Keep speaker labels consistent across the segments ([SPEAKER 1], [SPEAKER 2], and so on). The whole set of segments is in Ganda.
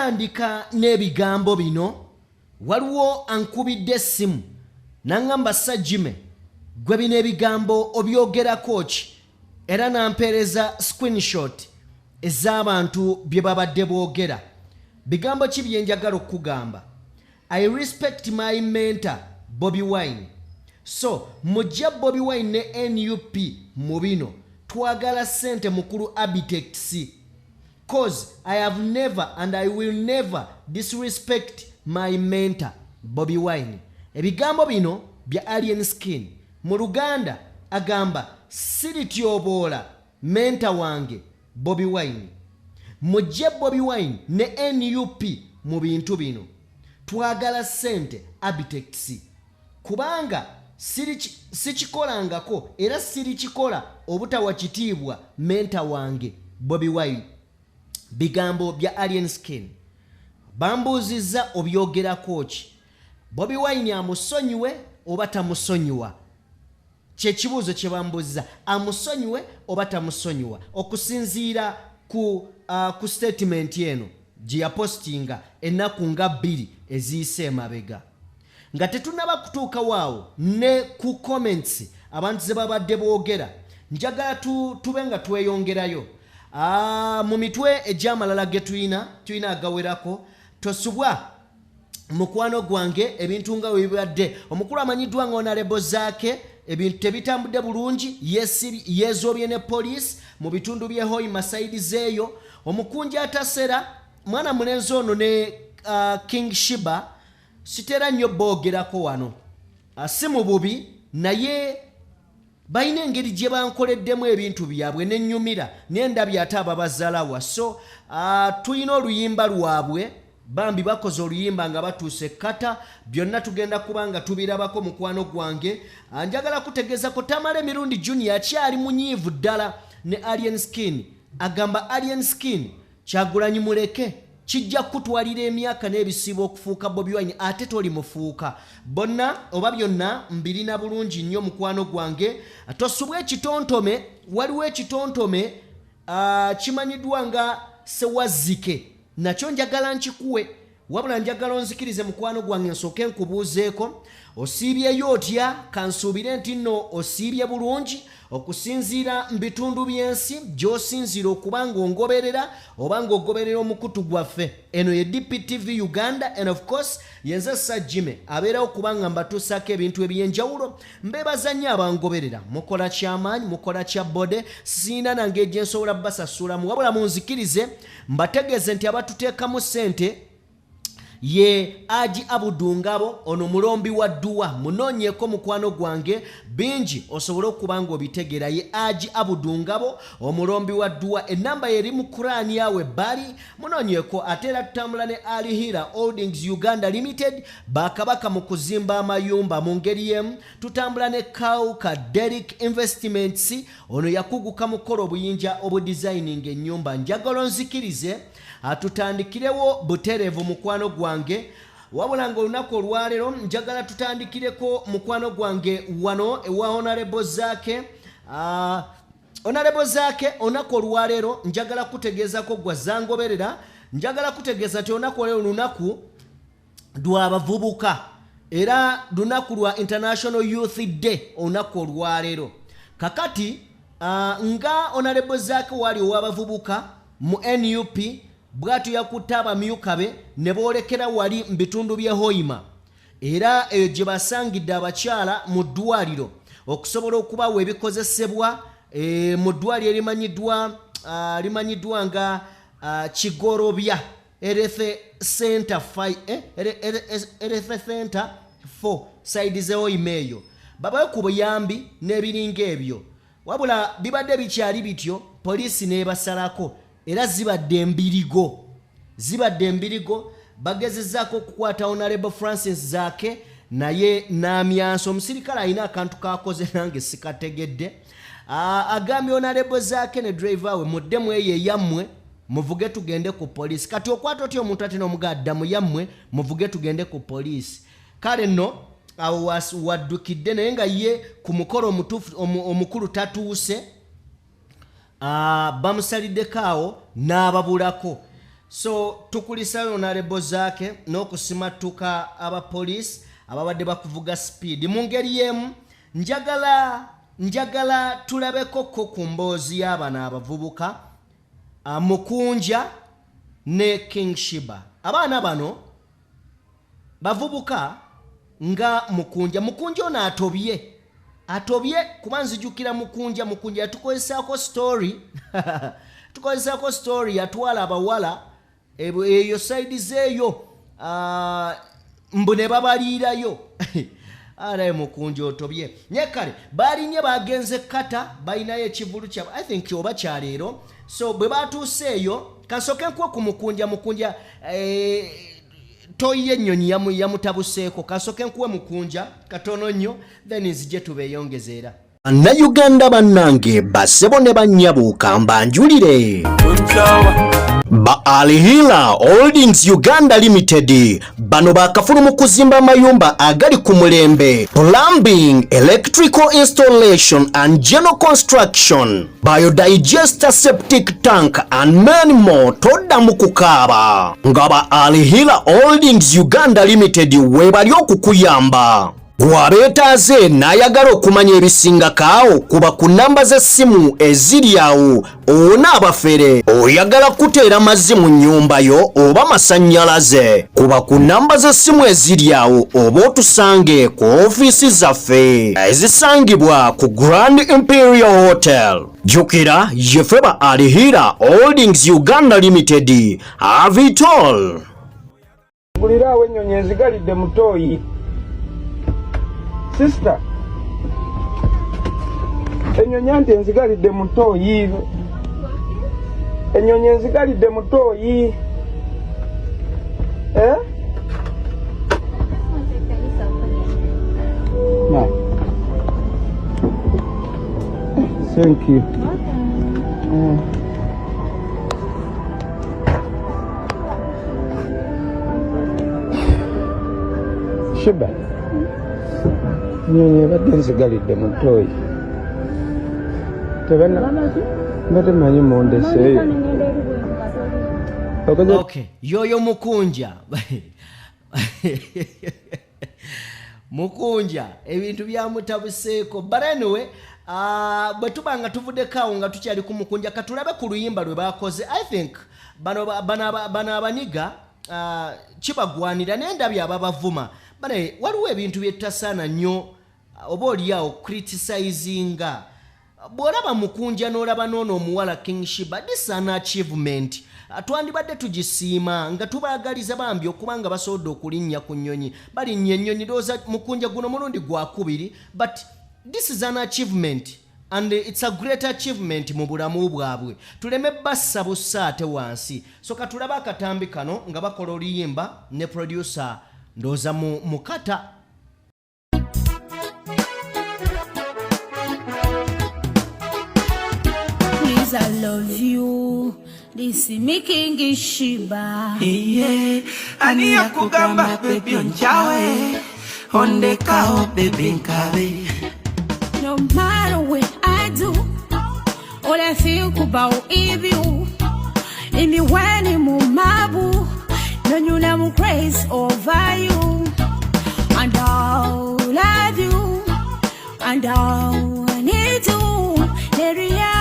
[SPEAKER 1] ntandika n'ebigambo bino waliwo ankubidde essimu n'angamba Asonyiwe gwe bino ebigambo obyogerako ki era nampeereza screenshot ez'abantu bye babadde boogera. Bigambo ki bye njagala okugamba? I respect my mentor Bobi Wine. So mujja Bobi Wine ne NUP mu bino twagala ssente mukulu Abitex. Cause I have never and I will never disrespect my mentor Bobi Wine. Ebigambo bino bya Alien Skin. Mu Luganda agamba sirityoboola mentor wange Bobi Wine. Mujje Bobi Wine ne NUP mu bintu bino twagala ssente Abitex. Kubanga sikikolangako era sirikikola obutawa kitiibwa mentor wange Bobi Wine. Bigambo bya Alien Skin. Bambuuzizza obyogerako ki? Bobi Wine amusonyiwe oba tamusonyiwa? Kyekibuuzo kye bambuuzizza. Amusonyiwe oba tamusonyiwa? Okusinziira ku statement eno gye yapostinga ennaku nga 2 eziyise emabega. Nga tetunnaba kutuuka waawo ne ku comments abantu ze babadde boogera, njagala tube nga tweyongerayo. Mu mitwe egy'amalala ge tulina agawerako, tosubwa mukwano gwange ebintu nga webibadde. Omukulu amanyiddwa nga Honorable Zaake ebintu tebitambudde bulungi, yeezoobye ne police mu bitundu by'e Hoima side zeeyo. Omukunja atasera mwana mulenzi ono ne King Shiba sitera nnyo boogerako wano. Si mu bubi naye balina engeri gye bankoleddemu ebintu byabwe n'ennyumira n'endabya ate ababazaalawa. So tulina oluyimba lwabwe, bambi bakoze oluyimba nga batuuse kata, byonna tugenda kubanga tubirabako mukwano gwange. Njagala kutegeeza ko Tamale Mirundi Junior akyali munyiivu ddala ne Alien Skin. Agamba Alien Skin Kyagulanyi muleke kijja kutwalira emyaka n'ebisibo okufuuka Bobi Wine ate toli mufuuka. Bonna oba byonna mbirina bulungi nnyo mukwano gwange. Tosubwa ekitontome, waliwo ekitontome kimanyiddwa nga Sewazike. Nakyo njagala nkikuwe, wabula njagala onzikirize mukwano gwange nsooke nkubuuzeeko. Osiibyeyo otya? Kansuubire nti nno osiibye bulungi okusinziira mu bitundu by'ensi gy'osinziira okuba ng'ongoberera oba ng'ogoberera omukutu gwaffe. Eno ye DPTV Uganda and of course yenze Asonyiwe abeerawo okuba nga mbatuusaako ebintu eby'enjawulo. Mbeebaza nnyo abangoberera, mukola ky'amaanyi, mukola kya bode, sina nange gye nsobola basasulamu, wabula munzikirize mbategeeze nti abatuteekamu ssente ye Aji Abudungabo ono mulombi wa dduwa. Munoonyeeko mukwano gwange bingi osobole okuba ng'obitegera. Ye Aji Abudungabo omulombi wa dduwa. Ennamba yeri mu Kurani yawe bali munoonyeeko. Ate era tutambula ne Alihira Holdings Uganda Limited, bakabaka mu kuzimba amayumba mu ngeri yemu. Tutambula ne Kauka Derrick Investments, ono yakuguka mukola obuyinja obudesigning ennyumba. Njagala onzikirize tutandikirewo buterevu mukwano gwange, wabula nga olunaku olwaleero njagala tutandikireko mukwano gwange wano ewa Honorable Zaake. Honorable Zaake olunaku olwaleero njagala kutegeezako gwa zangoberera, njagala kutegeeza nti olunaku olwaleero lunaku lw'abavubuka era lunaku lwa International Youth Day olunaku olwaleero. Kakati nga Honorable Zaake wali ow'abavubuka mu NUP bwatu yakutte abamyuka be ne boolekera wali mu bitundu by'e Hoima, era eyo gye basangidde abakyala mu ddwaliro okusobola okubawa ebikozesebwa mu ddwaliro limanyiddwa nga Kigorobya Health Center 4 side ze Hoima eyo. Babawe ku buyambi n'ebiringa ebyo, wabula bibadde bikyali bityo, poliisi n'ebasalako era zibadde embirigo. Bagezezzaako okukwata Honorable Francis Zaake naye n'amyanso. Omusirikale alina akantu kakoze nange sikategedde. Agambye Honorable Zaake ne driver we muddemu eyo eyammwe muvuge tugende ku poliisi. Kati okwata otyo omuntu ate n'omugadda mu yammwe muvuge tugende ku poliisi. Kale nno awo waddukidde naye nga ye ku mukolo omukulu tatuuse. Bamusaliddeko awo n'ababulako. So tukulisayo nalebo zake n'okusimatuka abapoliisi ababadde bakuvuga speed mu ngeri yemu. Njagala tulabeko ku mboozi y'abana abavubuka Mukunja ne King Shiba. Abaana bano bavubuka nga Mukunja ono atobye kuba nzijukira Mukunja yatukozesaako story yatwala abawala eyo side zeeyo mbu ne babaliirayo. Alaye Mukunja otobye nyekale balinye bagenze kata balinayo ekivulu kyabwe I think oba kyaleero. So bwe batuuseeyo kasoke nkuwa ku Mukunja toyi y'ennyonyi yamutabuseeko kasoke nkuwe Mukunja katono nnyo then nzije tubeeyongezeera. Bannayuganda bannange basebo ne bannyabuuka mbanjulire ba Alihila Holdings Uganda Limited bano bakafulu mu kuzimba mayumba agali ku mulembe, plumbing, electrical installation and general construction, biodigester septic tank and many more. Todda mu kukaaba nga ba Alihila Holdings Uganda Limited webali okukuyamba. Gwabeetaaze n'ayagala okumanya ebisinga kaawo kuba ku namba z'essimu eziri awo. Onaabafere oyagala kuteera mazzi mu nnyumba yo oba masannyalaze kuba ku namba z'essimu eziri awo oba otusange ku ofiisi zaffe ezisangibwa ku Grand Imperial Hotel. Jjukira yeffe ba Alihila Holdings Uganda Limited. Have it all.
[SPEAKER 2] Guliraawo ennyonyi enzigalidde mu ttooyi. Sister, ennyonyi anti enzigalidde mu ttooyi. Ennyonyi enzigalidde mu ttooyi. No. Thank you. Shiba. Nyonyi badde nzigalidde mu ttooyi. Mbadde manyi mundeseeyo.
[SPEAKER 1] Okay, yoyo Mukunja. Mukunja ebintu byamutabuseeko. But anyway, bwe tuba nga tuvuddeko awo nga tukyali ku Mukunja katulabe ku luyimba lwe bakoze. I think bano abaniga kibagwanira n'endabye ababavuma. Bane waliwo ebintu byetasaana nnyo oba oliawo criticizinga. Bw'olaba Mukunja n'olaba n'ono omuwala King Shiba, this is an achievement. Twandibadde tugisiima nga tubaagaliza bambi okuba nga basobodde okulinnya ku nnyonyi. Balinnya ennyonyi ndowooza Mukunja guno mulundi gwakubiri, but this is an achievement and it's a great achievement mu bulamu bwabwe. Tuleme bassa bussa ate wansi. So katulaba akatambi kano nga bakola oluyimba ne producer ndowooza mukata.
[SPEAKER 3] Please, I love you. This is me King Shiba.
[SPEAKER 4] Yeah, ani akugamba baby onjawe. Onde kao baby nkabe.
[SPEAKER 3] No matter what I do, all I think about is you. In me when I'm mabu, no you know I'm crazy over you. And I'll love you, and I'll need you. Neria,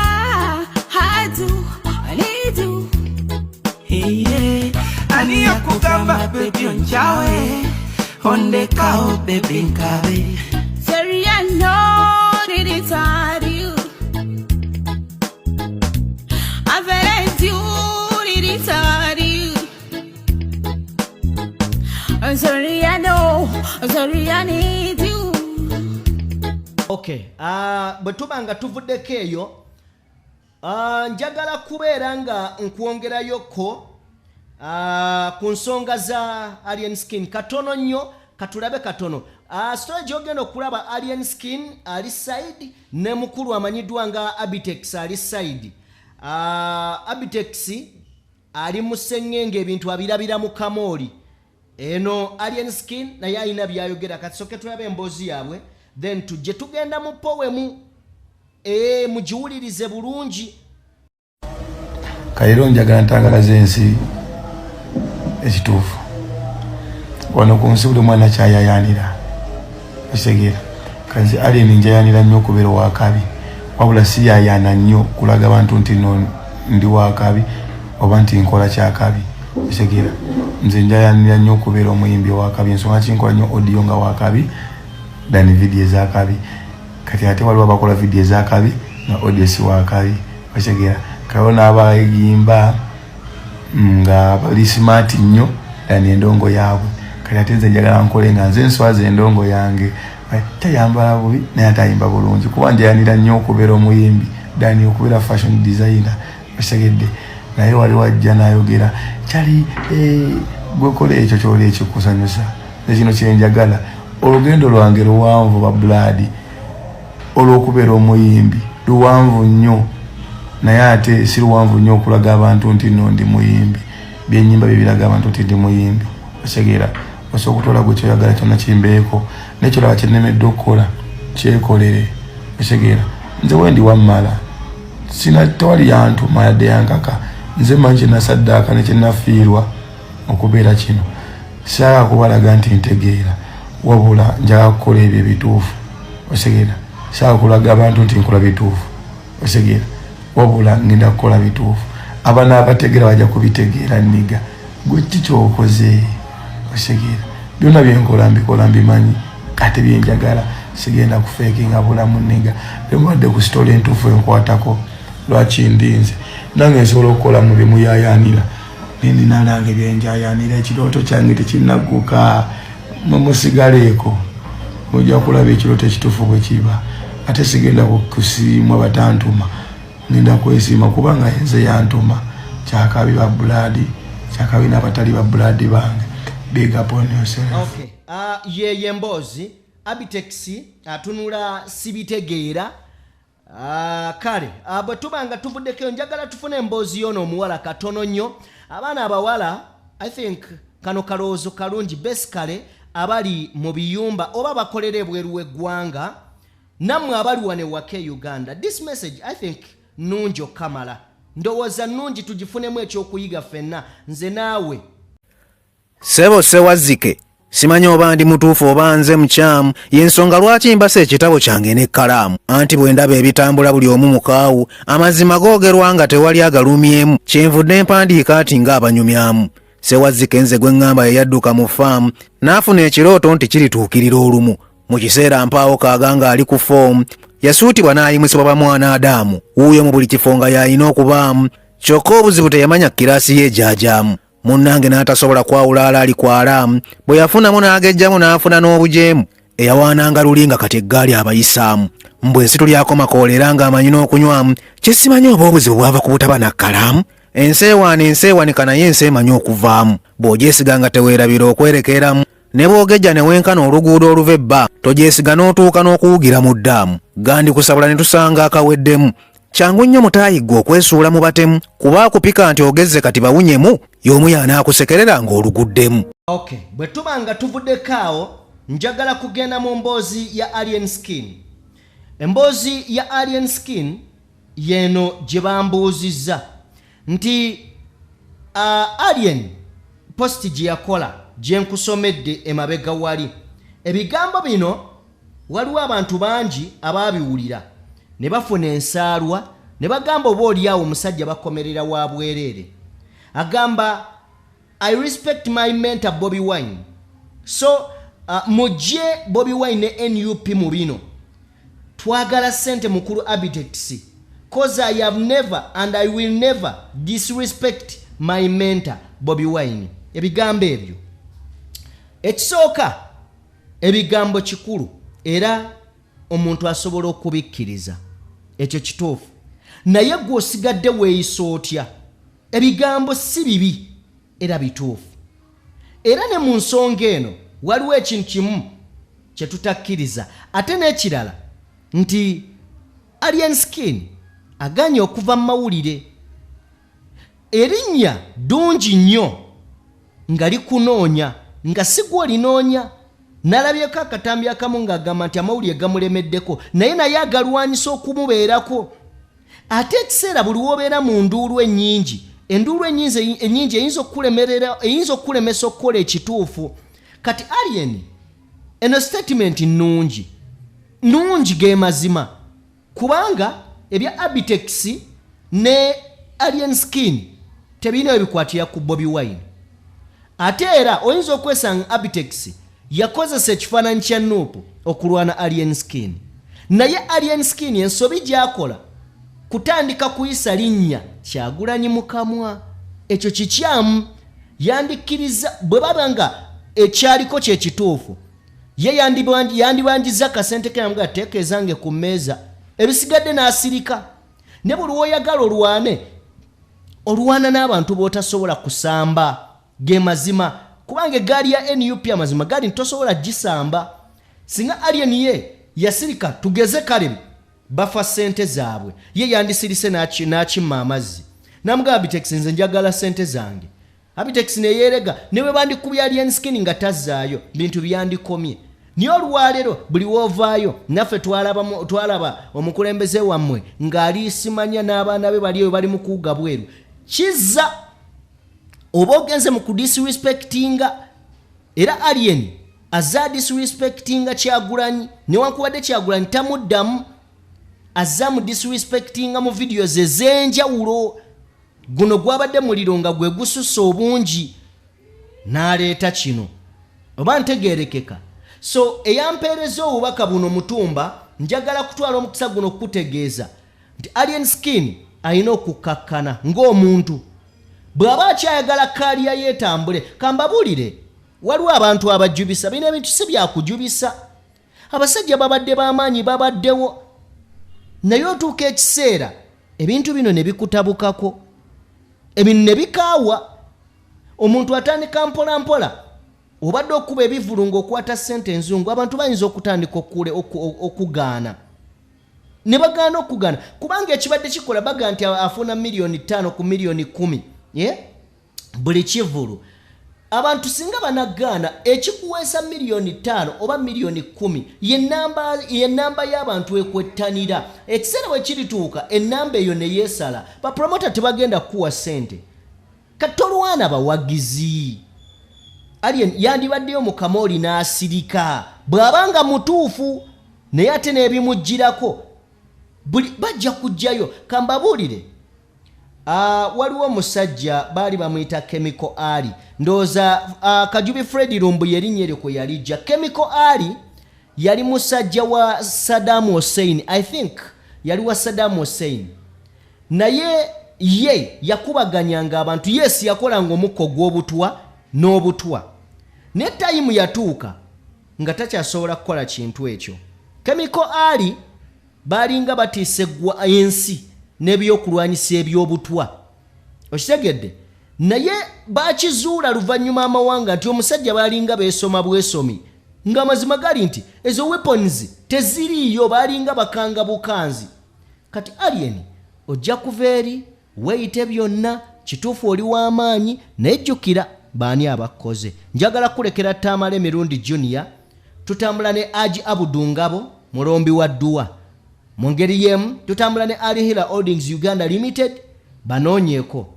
[SPEAKER 3] I do, I need you.
[SPEAKER 4] Yeah, ani akugamba baby onjawe. Onde kao baby nkabe.
[SPEAKER 3] Sorry, I know that it's hard you. I've let you, that it's hard you. I'm sorry, I know, I'm sorry, I need you.
[SPEAKER 1] Okay, bwe tuba nga tuvuddeko eyo, njagala kubeera nga nkwongerayoko ku nsonga za Alien Skin katono nnyo, katulabe katono. Story gy'ogenda okulaba Alien Skin ali side ne mukulu amanyiddwa nga Abitex ali side. Abitex ali mu sseŋŋenge ebintu abirabira mu kamooli. Eno Alien Skin naye alina byayogera katisoke tulabe emboozi yaabwe then tujje tugenda mu powemu mugiwulirize bulungi.
[SPEAKER 5] Kayiro njagala ntangalaze ensi ekituufu wano ku nsi buli mwana kyayayaanira okitegera kanzi alien njayaanira nnyo okubeera owakabi wabula si yayaana nnyo kulaga abantu nti no ndi wakabi oba nti nkola kyakabi okitegera nze njayaanira nnyo okubeera omuyimbi owakabi ensonga kinkola nnyo audio nga wakabi dani video ezakabi kati ate waliwo abakola video ezakabi nga audio si wakabi okitegera kawona abayimba nga bali smart nnyo dani endongo yaabwe kati ate nze njagala nkole nga nze nswaza endongo yange tayambala bubi naye atayimba bulungi kuba njayanira nnyo okubeera omuyimbi dani okubeera fashion designer okitegedde naye wali wajja n'ayogera kyali gwekola ekyo kyoli ekikusanyusa ekino kyenjagala olugendo lwange luwanvu ba blood olw'okubeera omuyimbi luwanvu nnyo naye ate si luwanvu nnyo okulaga abantu nti no ndi muyimbi byennyimba bye biraga abantu nti ndi muyimbi okitegera osobola okutwala gwe kyoyagala kyonna kimbeeko nekyolaba kyennemedde okukola kyekolere okitegera nze wendi wammala sina tewali yantuma yadde yankaka nze manyi kyenasaddaaka nekyenafiirwa okubeera kino saala kubalaga nti ntegeera wabula njaga kukola ebyo ebituufu okitegera saala kulaga abantu nti nkola bituufu okitegera wabula ngenda kukola bituufu abaana abategeera bajja kubitegeera nniga gwe kikyokoze okitegera byonna byenkola mbikola mbimanyi ate byenjagala sigenda kufeekinga bulamu nniga bemwadde ku sitoli entuufu enkwatako lwaki ndinze nange nsobola okukola mu byemuyayaanira nindinalange byenjayaanira ekirooto kyange tekinagguka mumusigaleeko mujja kulaba ekirooto ekituufu bwe kiba ate sigenda kusiimwa batantuma ngenda kwesiima kubanga yenze yantuma kyakabi ba buladi kyakabi n'abatali ba buladi bange big up on yourself.
[SPEAKER 1] Okay. Ye Mbozi Abitex atunula sibitegeera kale bwe tubanga tuvuddeko njagala tufune Mbozi yono omuwala katono nnyo abaana abawala I think kano kaloozo kalungi basically abali mu biyumba oba bakolera ebweru w'eggwanga nammwe abali wane wake Uganda. This message I think nungi okamala ndowooza nungi tugifunemu ekyokuyiga ffenna nze naawe
[SPEAKER 6] Sebo Sewazike simanyi oba ndi mutuufu oba nze mukyamu y'ensonga lwaki mbasa ekitabo kyange n'ekkalaamu anti bwe ndaba ebitambula buli omu mukaawu amazima googerwa nga tewali agalumyemu kyenvudde mpandiika ati ng'abanyumyamu. Sewazike nze gwe ŋŋamba ye yadduka mu faamu n'afuna ekirooto nti kirituukirira olumu mu kiseera mpaawo kaaganga ali ku foomu yasuutibwa n'ayimusibwa bamwana Adaamu wuuyo mu buli kifo nga y'alina okubaamu kyokka obuzibu teyamanya kiraasi ye gy'ajaamu. Munnange n'atasobola kwawula alaali ku alaamu bwe yafunamu n'agejjamu n'afuna n'obujeemu eyawaananga luli nga kati eggaali abayisaamu mbwe ensi tulyako makoolera ng'amanyi n'okunywamu kyesimanyi oba obuzibu bwava ku butaba nakkalaamu enseewanika naye ensi emanyi okuvaamu bw'ogyesiga nga teweerabira okwerekeeramu ne bw'ogejja ne wenkana oluguudo oluva ebba togyesiga n'otuuka n'okuwugira mu ddaamu gandi kusabula ne tusanga akaweddemu kyangu nnyo mutaayigga okwesuula mu batemu kuba akupika nti ogezze kati bawunyemu y'omu y'anaakusekerera ng'oluguddemu.
[SPEAKER 1] Okay, bwe tuba nga tuvuddeko awo njagala kugenda mu mboozi ya Alien Skin. Emboozi ya Alien Skin yeno gye bambuuzizza nti Alien posti gye yakola gye nkusomedde emabega wali ebigambo bino waliwo abantu bangi abaabiwulira ne bafuna ensaalwa ne bagamba oba oliawo omusajja bakomerera wa bwereere agamba I respect my mentor Bobi Wine so mujje Bobi Wine ne NUP mu bino twagala sente mukulu Abitex cause I have never and I will never disrespect my mentor Bobi Wine. Ebigambo ebyo ekisooka ebigambo kikulu era omuntu asobola okubikkiriza ekyo kituufu naye gwe osigadde weeyisa otya ebigambo si bibi era bituufu era ne mu nsonga eno waliwo ekintu kimu kye tutakkiriza ate n'ekirala nti Alien Skin aganye okuva mu mawulire erinnya ddungi nnyo nga likunoonya nga si gwe olinoonya nalabyeko akatambi akamu ng'agamba nti amawulire gamulemeddeko naye agalwanyisa okumubeerako ate ekiseera buli w'obeera mu nduulu ennyingi enduru enyingi eyinza okulemesa okukola ekituufu. Kati alien eno statement nungi ge mazima kubanga ebya Abitex ne alien skin tebina ebikwatira ku Bobi Wine. Ate era oyinza okwesanga Abitex yakozesa ekifaananyi kya Nuupu okulwana alien skin. Naye alien skin ensobi gyakola kutandika kuyisa linnya Kyagulanyi mukamwa. Ekyo kikyamu yandikkiriza bwe babanga ekyaliko kyekituufu. Ye yandibanjiza kasente keyamga tekezange ku mmeeza ebisigadde n'asirika. Ne buli oyagala olwana n'abantu b'otasobola kusamba ge mazima kubanga eggaali ya NUP amazima gaali ntosobola gisamba. Singa alien ye yasirika tugeze kale bafa sente zaabwe ye yandisirise n'akimma amazzi namugamba Abitex nze njagala sente zange. Abitex ne yerega newe bandikubya alien skin nga tazzaayo bintu byandikomye. Niyo olwaleero buli wovaayo naffe twalaba omukulembeze wammwe ng'ali simanya n'abaana be bali eyo bali mu kuwuga bweru. Kizza oba ogenze mu kudisrespectinga era alien azza disrespectinga Kyagulanyi newankubadde Kyagulanyi tamuddamu azza mu disrespectinga mu videos ez'enjawulo. Guno gwabadde muliro nga gwe gusussa obungi n'aleeta kino oba ntegeerekeka. So eyampeereza obubaka buno Mutumba njagala kutwala omukisa guno okutegeeza nti alien skin ayina okukakkana ng'omuntu bw'aba akyayagala kaaliya yeetambule. Kambabulire waliwo abantu abajubisa bino ebintu si byakujubisa. Abasajja babadde b'amaanyi babaddewo naye otuuka ekiseera ebintu bino ne bikutabukako ebintu ne bikaawa. Omuntu atandika mpola mpola obadde okuba ebivulungu okwata ssente enzungu abantu bayinza okutandika okugaana ne bagaana okugaana kubanga ekibadde kikola baga nti afuna milioni 5 ku milioni 10 buli kivulu. Abantu singa banagaana ekikuweesa milioni 5 oba milioni 10 ye namba y'abantu ekwettanira. Ekiseera bwe kirituuka ennamba eyo ne yeesala bapromota tebagenda kuwa ssente. Katolwana bawagizi. Alien yandibaddeyo mu kamooli n'asirika bw'abanga mutuufu naye ate n'ebimujjirako bajja kujjayo. Kambabulire waliwo omusajja baali bamuyita Chemical Ali ndowooza Kajubi Fred Lumbu yerinnya eryo kwe yalijja. Chemical Ali yali musajja wa Saddam Hussein. I think yali wa Saddam Hussein naye ye yakubaganyanga abantu. Yes yakolanga omukko gw'obutwa n'obutwa ne tayimu yatuuka nga takyasobola kukola kintu ekyo. Chemical Ali balinga batiise gwa ensi n'ebyokulwanyisa ebyobutwa okitegedde naye bakizuula luvannyuma amawanga nti omusajja balinga beesoma bwesomi nga mazima gali nti ezo weapons teziriiyo balinga bakanga bukanzi. Kati alien ojja kuva eri weeyite byonna kituufu oli w'amaanyi nejjukira baani abakoze. Njagala kulekera Tamale Mirundi Junior tutambula ne Aji Abudungabo mulombi wa Dua. Mu ngeri yemu tutambula ne Alihira Holdings Uganda Limited banoonyeeko.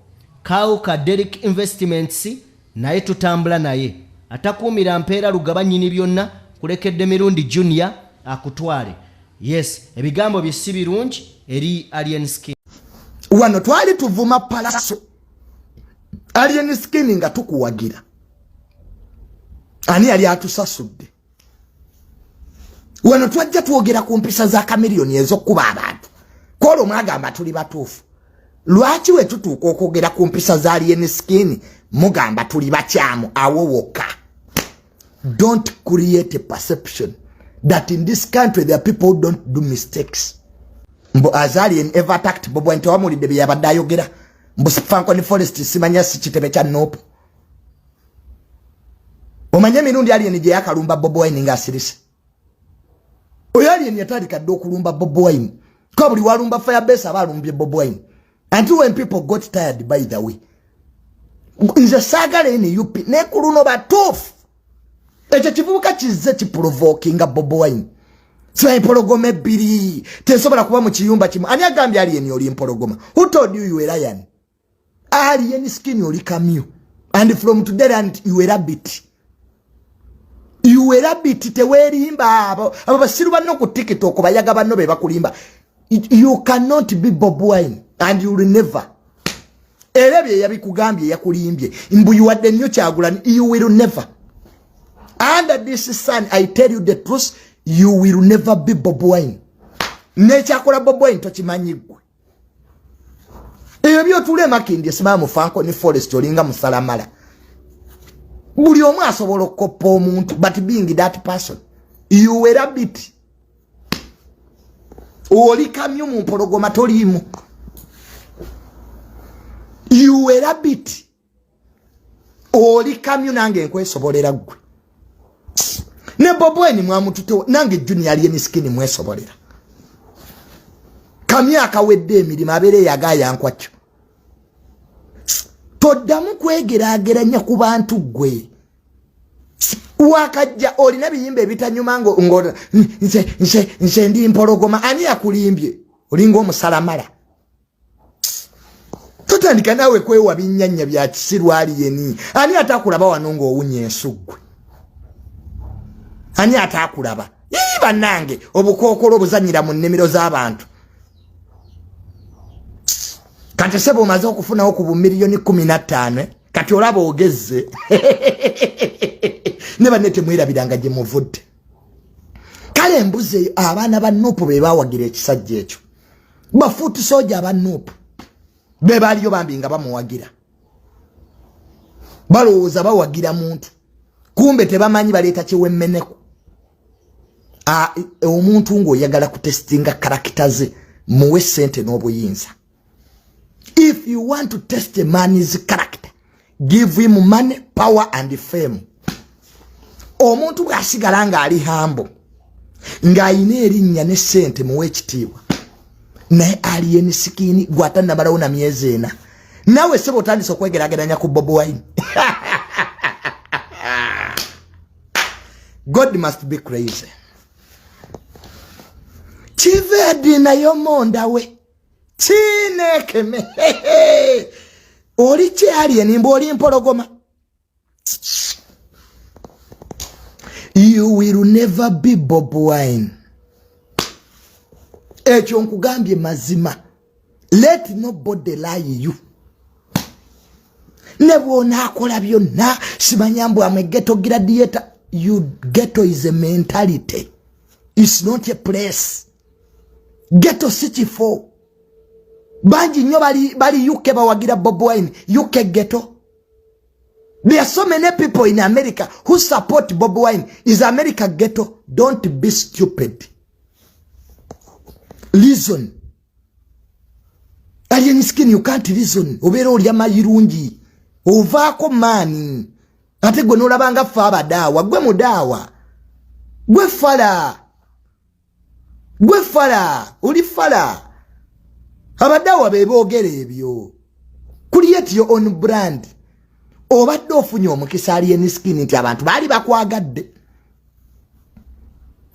[SPEAKER 1] Kauka Derek Investments naye tutambula naye. Atakuumira mpeera lugabanyini byonna kulekedde Mirundi Junior akutwale. Yes, ebigambo bisi birungi eri alien skin.
[SPEAKER 7] Wano twali tuvuma palaso alien skin nga tukuwagira. Ani yali atusasudde. Wano twajja twogera ku mpisa za kamiliyoni ez'okkuba abantu. Kwolwo mwagamba tuli batuufu. Lwaki we tutuuka okwogera ku mpisa za alien skin mugamba tuli bakyamu awo wokka? Don't create a perception that in this country there are people who don't do mistakes. Mbo as alien ever attacked Bobo nti wamulidde bye yabadde ayogera. Mbo Fankoni Forest simanya si kitebe kya Nope. Omanye Mirundi alien gye yakalumba Bobo Wine nga asirise. Oyo alien yatandika dde okulumba Bobo Wine. Kwa buli walumba Firebase abalumbye Bobo Wine. Until when people got tired by the way. Nze saagala eni UP ne Luluno batuufu. Ekyo kivubuka kizze kiprovokinga Bobo Wine. So empologoma ebbiri tesobola kuba mu kiyumba kimu. Ani agambye alien oli empologoma? Who told you you were lion? alien skin oli kamyu. And from today and you were a bit. You were a bit tewerimba abo basiru banno ku TikTok bayaga banno be bakulimba. You cannot be Bobi Wine and you will never. Elebye yabikugambye yakulimbye. Mbu you are the new Kyagulanyi, you will never. Under this sun, I tell you the truth, you will never be Bobi Wine. Nekyakola Bobi Wine tokimanyigwe. Ebyo tule makindi sima mu Franco ni Forest olinga musalamala. Buli omu asobola okoppa omuntu, but being that person, you were a bit. Oli kamyu mu mpologoma tolimu. You were a bit. Oli kamyu nange nkwesobolera gwe. Ne Bobi Wine mwamutute nange junior alien skin mwesobolera. Kamya akawedde emirimu abere yagaya nkwacho. Toddamu kwegerageranya ku bantu gwe. Wakajja olina biyimba ebitanyuma ngo nse ndi mpologoma ani yakulimbye olinga omusalamala. Totandika nawe kwewa binyanya bya kisiru aliyeni ani atakulaba wano ngo owunye ensugwe. Ani atakulaba iba nange obukookolo obuzanyira mu nnimiro z'abantu. Kati sebo maze okufunawo ku bumiliyoni 15 kati olaba ogezze. Neba nete mwirabiranga gye muvudde. Kale mbuze abaana ba Nuupu be bawagira ekisajja ekyo. Bafuuti soja aba Nuupu be baliyo bambi nga bamuwagira. Balowooza bawagira muntu. Kumbe tebamanyi baleeta kiwemmeneko. Omuntu ng'oyagala kutestinga karakita ze muwe ssente n'obuyinza. If you want to test a man's character, give him money, power and fame. Omuntu bwasigala nga ali hambo nga ayina erinnya ne ssente muwe ekitiibwa naye alien skin gwatana balawo na myezi ena nawe sebo tandise okwegerageranya ku Bobi Wine. God must be crazy. Chivedi na yomonda we chinekeme oli alien mboli mpologoma. You will never be Bobi Wine. Ekyo nkugambye mazima. Let nobody lie you. Nebwona akola byonna simanyambo amwe ghetto gladiator. You ghetto is a mentality. It's not a place. Ghetto city for. Banji nyo bali UK bawagira Bobi Wine. UK ghetto. There are so many people in America who support Bobi Wine. Is America ghetto? Don't be stupid. Listen. Alien skin, you can't listen. Obero ulyama yirungi. Ovako mani. Ate gwe nolabanga faba dawa. Gwe mudawa. Gwe fala. Gwe fala. Uli fala. Abadawa beboogere ebyo. Create your own brand. Obadde ofunye omukisa alien skin nti abantu bali bakwagadde.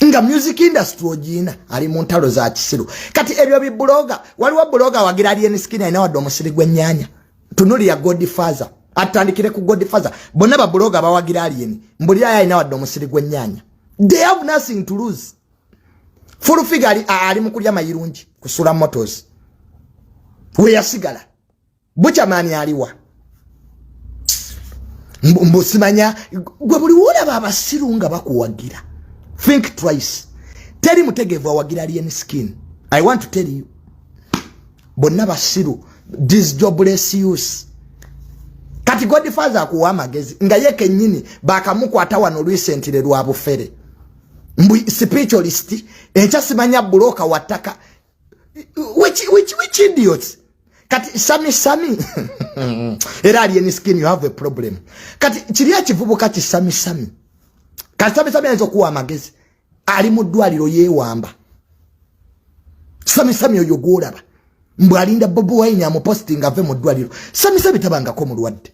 [SPEAKER 7] Nga music industry ogina ali mu ntalo za kisiru. Kati ebyo bibloga waliwo bloga wagira alien skin ayina wadde omusiri gw'ennyanya. Tunuli ya Godfather. Atandikire ku Godfather. Bonna ba bloga bawagira alien. Mbuli ayina wadde omusiri gw'ennyanya. They have nothing to lose. Full figure ali mu kulya mayirungi kusula motors. We yasigala. Bucha mani aliwa. Mbusimanya gwe buli wona baba sirunga bakuwagira. Think twice. Teri mutegevu awagira alien skin. I want to tell you. Bonna basiru this jobless use. Kati Godfather akuwa amagezi nga yeke nyini bakamukwata wano recently lwa bufere. Mbu spiritualist encha simanya bloka wataka which idiots. Kati sami era alien skin you have a problem. Kati chiriya kivubu kati sami kati sami enzo kuwa amagezi ali mu ddwaliro yewamba. Sami oyo gwolaba mbu alinda Bobi Wine amuposting ave mu ddwaliro. Sami tabangako mulwadde.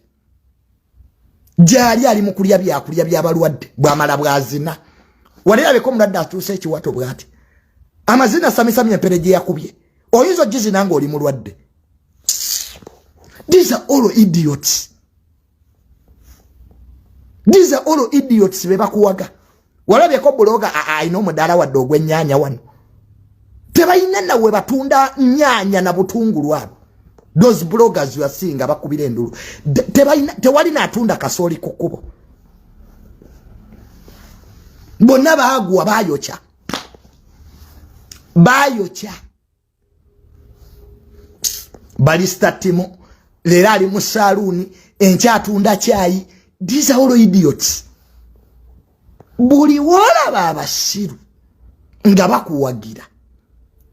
[SPEAKER 7] Jali ali mu kulya byabalwadde bwamala bwazina. Walirabe ko mulwadde atuuse ekiwato bwati. Amazina sami empereje yakubye. Oyinza gizina nga oli mulwadde. These are all idiots. These are all idiots beba kuwaga. Walabye ko bloga aino mudala wa dogwe nyanya wano. Tebayina na we batunda nyanya na butungulu abo. Those bloggers you are seeing abakubire ndulu. Tewali na atunda kasoli kukubo. Bonna baagwa bayocha. Bayocha. Balista timo lerali mu saluni encha atunda chai. These are all idiots. Buli wala babasiru nga bakuwagira.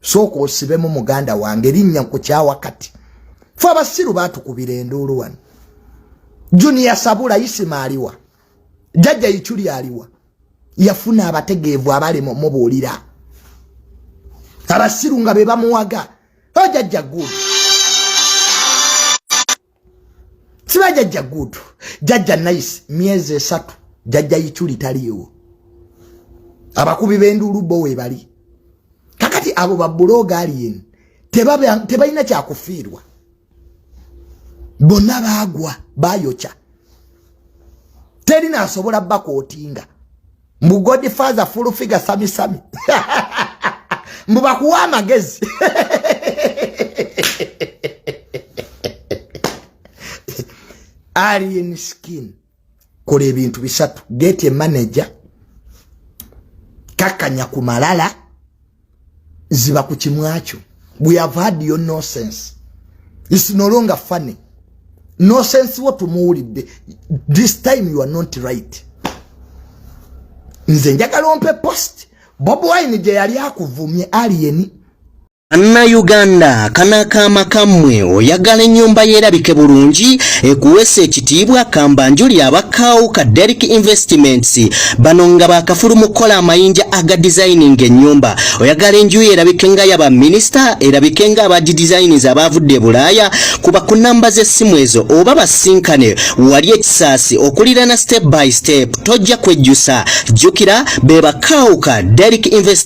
[SPEAKER 7] Soko osibemu muganda wange linnya kucha wakati. Fa basiru batukubira endulu wano. Junior Sabula Isima aliwa. Jajja Ichuli aliwa. Yafuna abategeevu abali mubuulira. Abasiru nga be bamuwaga. Jajja gudu. Siba jajja gudu. Jajja nice miezi 3. Jajja Ichuli taliyo. Abakubi b'endulu bo we bali. Kakati abo babuloga alien. Tebalina kya kufiirwa. Bonna baagwa bayocha. Terina asobola bakootinga. Mbu Godfather full figure sami. Mbakuwa amagezi. Alien skin. Kole ebintu bisatu. Get a manager. Kakanya kumalala. Ziba ku kimwacho. We have had your nonsense. It's no longer funny. No sense what to move. This time you are not right. Nze njagala ompe post. Bobi Wine je yali akuvumye alien.
[SPEAKER 8] Anna Uganda kanaka makamwe oyagala ennyumba yerabike bulungi ekuwese ekitiibwa kambanjuli abakawo ka Derek Investments banonga bakafulu mukola amayinja aga designing ennyumba oyagala enju yerabike nga yaba minister erabike nga aba designers abavudde Bulaaya kuba ku namba z'essimu ezo oba basinkane wali ekisaasi okulirana step by step tojja kwejjusa jjukira be bakawo ka Derek Investments